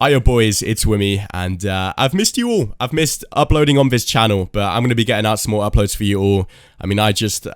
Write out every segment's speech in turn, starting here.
Hiya boys, it's Wimmy, and I've missed you all. I've missed uploading on this channel, but I'm going to be getting out some more uploads for you all. I mean, I just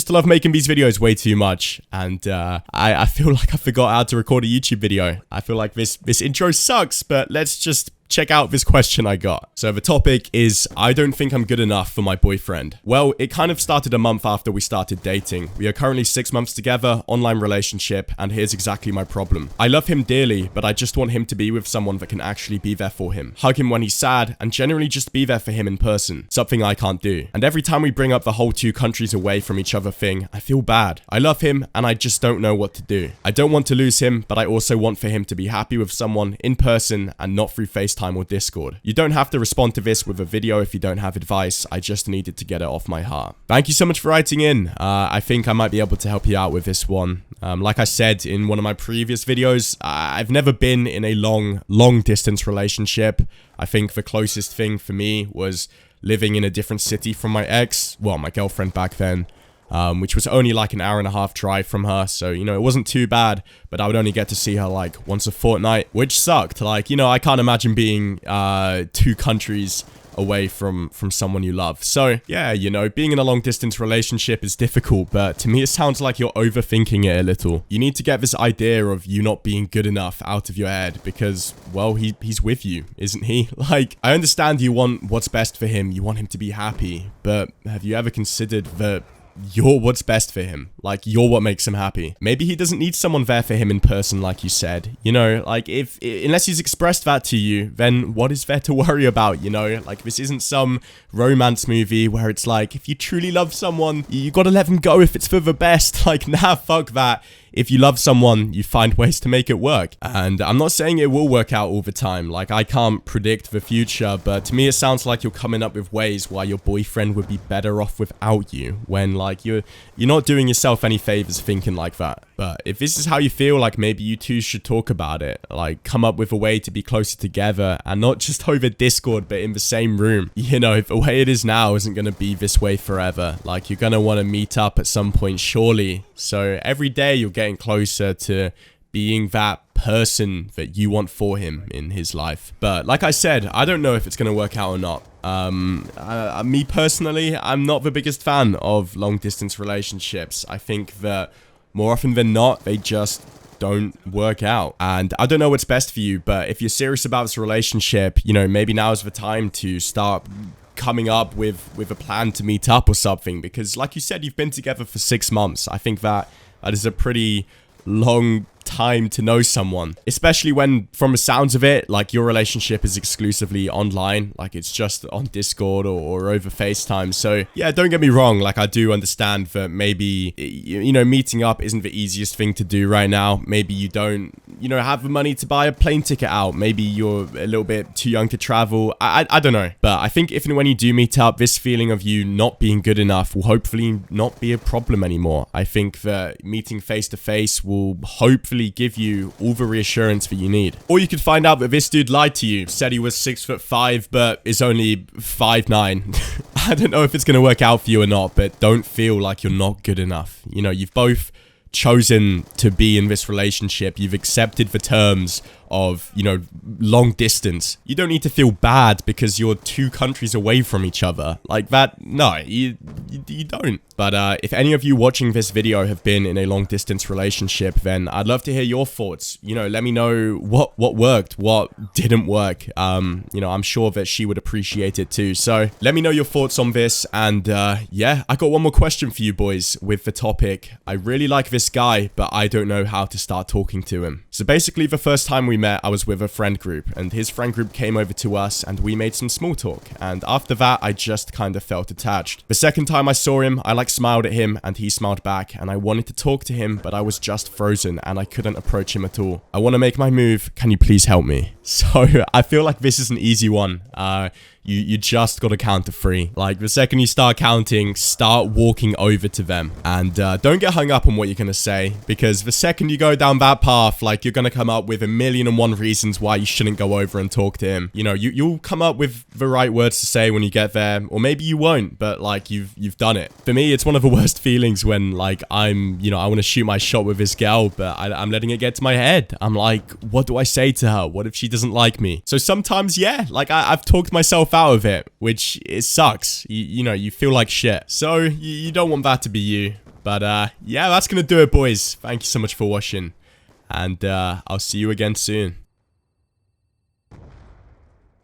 love making these videos way too much, and I feel like I forgot how to record a YouTube video. I feel like this intro sucks, but let's just check out this question I got. So the topic is, I don't think I'm good enough for my boyfriend. Well, it kind of started a month after we started dating. We are currently 6 months together, online relationship, and here's exactly my problem. I love him dearly, but I just want him to be with someone that can actually be there for him, hug him when he's sad, and generally just be there for him in person, something I can't do. And every time we bring up the whole 2 countries away from each other thing, I feel bad. I love him, and I just don't know what to do. I don't want to lose him, but I also want for him to be happy with someone in person and not through FaceTime or Discord. You don't have to respond to this with a video if you don't have advice. I just needed to get it off my heart. Thank you so much for writing in. I think I might be able to help you out with this one. Like I said in one of my previous videos, I've never been in a long distance relationship. I think the closest thing for me was living in a different city from my ex, well, my girlfriend back then. Which was only like an hour-and-a-half drive from her, so, you know, it wasn't too bad, but I would only get to see her, like, once a fortnight, which sucked. Like, you know, I can't imagine being, 2 countries away from someone you love. So, yeah, you know, being in a long-distance relationship is difficult, but to me it sounds like you're overthinking it a little. You need to get this idea of you not being good enough out of your head, because, well, he's with you, isn't he? Like, I understand you want what's best for him, you want him to be happy, but have you ever considered that you're what's best for him? Like, you're what makes him happy. Maybe he doesn't need someone there for him in person, like you said. You know, like, unless he's expressed that to you, then what is there to worry about, you know? Like, this isn't some romance movie where it's like, if you truly love someone, you gotta let them go if it's for the best. Like, nah, fuck that. If you love someone, you find ways to make it work. And I'm not saying it will work out all the time. Like, I can't predict the future, but to me it sounds like you're coming up with ways why your boyfriend would be better off without you, when, like, you're not doing yourself any favors thinking like that. But if this is how you feel, like, maybe you two should talk about it. Like, come up with a way to be closer together, and not just over Discord, but in the same room. You know, the way it is now isn't gonna be this way forever. Like, you're gonna want to meet up at some point, surely. So every day you're getting closer to being that person that you want for him in his life. But like I said, I don't know if it's going to work out or not. Me personally, I'm not the biggest fan of long distance relationships. I think that more often than not, they just don't work out. And I don't know what's best for you, but if you're serious about this relationship, you know, maybe now is the time to start coming up with a plan to meet up or something, because like you said, you've been together for 6 months. I think that is a pretty long time to know someone, especially when, from the sounds of it, like, your relationship is exclusively online, like it's just on Discord or over FaceTime. So yeah, don't get me wrong, like, I do understand that maybe, you know, meeting up isn't the easiest thing to do right now. Maybe you don't, you know, have the money to buy a plane ticket out. Maybe you're a little bit too young to travel. I don't know, but I think if and when you do meet up, this feeling of you not being good enough will hopefully not be a problem anymore. I think that meeting face to face will hopefully give you all the reassurance that you need. Or you could find out that this dude lied to you, said he was 6'5", but is only 5'9". I don't know if it's going to work out for you or not, but don't feel like you're not good enough. You know, you've both chosen to be in this relationship. You've accepted the terms of, you know, long distance. You don't need to feel bad because you're 2 countries away from each other. Like that, no, you don't. But if any of you watching this video have been in a long distance relationship, then I'd love to hear your thoughts. You know, let me know what worked, what didn't work. You know, I'm sure that she would appreciate it too. So let me know your thoughts on this. And yeah, I got one more question for you boys with the topic. I really like this guy, but I don't know how to start talking to him. So basically, the first time we met, I was with a friend group, and his friend group came over to us and we made some small talk, and after that I just kind of felt attached. The second time I saw him, I like smiled at him and he smiled back, and I wanted to talk to him, but I was just frozen and I couldn't approach him at all. I want to make my move, can you please help me? So I feel like this is an easy one. You just gotta count to 3. Like, the second you start counting, start walking over to them. And don't get hung up on what you're gonna say, because the second you go down that path, like, you're gonna come up with 1,000,001 reasons why you shouldn't go over and talk to him. You know, you'll come up with the right words to say when you get there, or maybe you won't, but like, you've done it. For me, it's one of the worst feelings when, like, I want to shoot my shot with this girl, but I'm letting it get to my head. I'm like, what do I say to her? What if she doesn't like me? So sometimes, yeah, like, I've talked myself out of it, which it sucks. You know, you feel like shit. So you don't want that to be you. But yeah, that's gonna do it, boys. Thank you so much for watching, and I'll see you again soon.